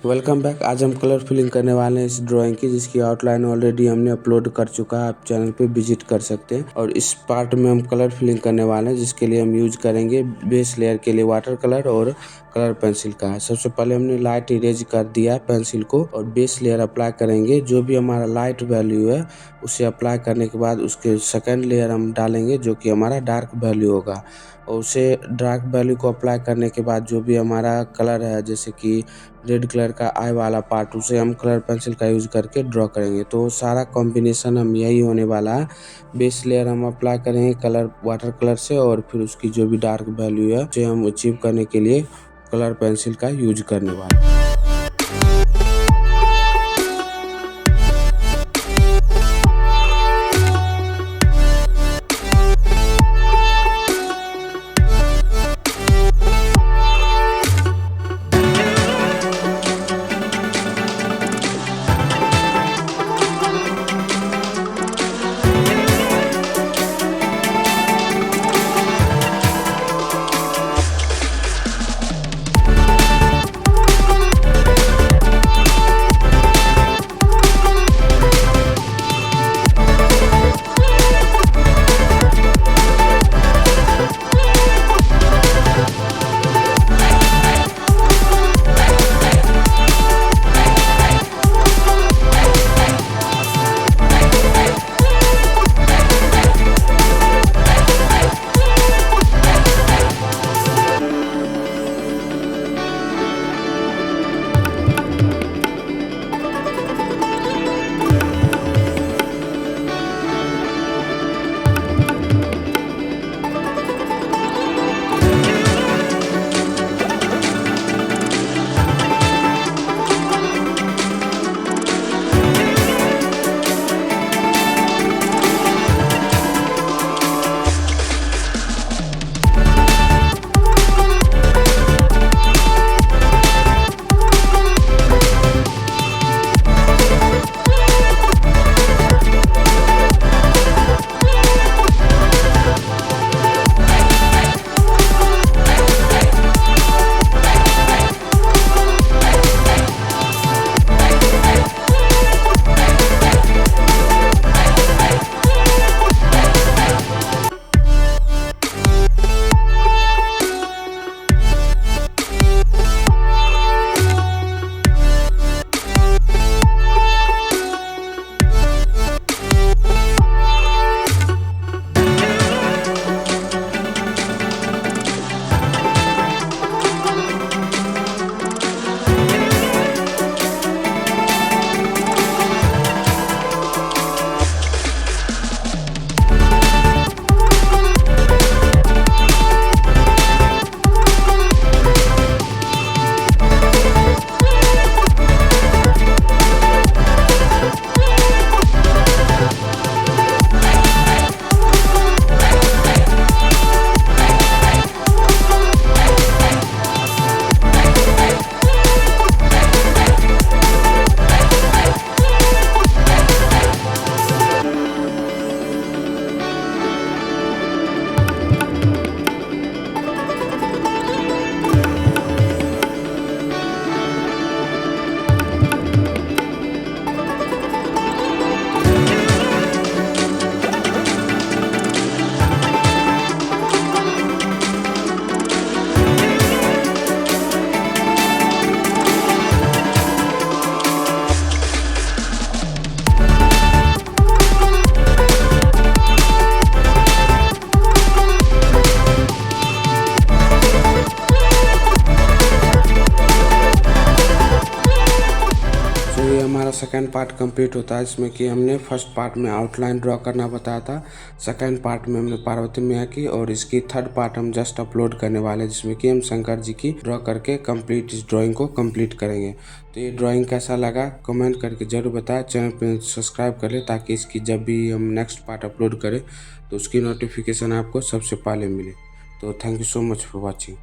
Welcome back. आज हम colour filling करने वाले हैं इस ड्राइंग की, जिसकी आउटलाइन ऑलरेडी हमने अपलोड कर चुका है। आप चैनल पे विजिट कर सकते हैं। और इस पार्ट में हम कलर फिलिंग करने वाले हैं, जिसके लिए हम यूज करेंगे बेस लेयर के लिए वाटर कलर और कलर पेंसिल का है। सबसे पहले हमने लाइट इरेज कर दिया है पेंसिल को और बेस लेयर अप्लाई करेंगे। जो भी हमारा लाइट वैल्यू है उसे अप्लाई करने के बाद उसके सेकेंड लेयर हम डालेंगे, जो कि हमारा डार्क वैल्यू होगा। और उसे डार्क वैल्यू को अप्लाई करने के बाद जो भी हमारा कलर है, जैसे कि रेड कलर का आई वाला पार्ट, उसे हम कलर पेंसिल का यूज करके ड्रॉ करेंगे। तो सारा कॉम्बिनेशन हम यही होने वाला है। बेस लेयर हम अप्लाई करेंगे कलर वाटर कलर से, और फिर उसकी जो भी डार्क वैल्यू है उसे हम अचीव करने के लिए कलर पेंसिल का यूज करने वाले हैं। हमारा सेकंड पार्ट कंप्लीट होता है, इसमें कि हमने फर्स्ट पार्ट में आउटलाइन ड्रॉ करना बताया था। सेकंड पार्ट में हमने पार्वती मैया की, और इसकी थर्ड पार्ट हम जस्ट अपलोड करने वाले हैं, जिसमें कि हम शंकर जी की ड्रॉ करके कंप्लीट इस ड्राइंग को कंप्लीट करेंगे। तो ये ड्राइंग कैसा लगा कमेंट करके जरूर बताएं। चैनल पर सब्सक्राइब कर ले, ताकि इसकी जब भी हम नेक्स्ट पार्ट अपलोड करें तो उसकी नोटिफिकेशन आपको सबसे पहले मिले। तो thank you so much for watching.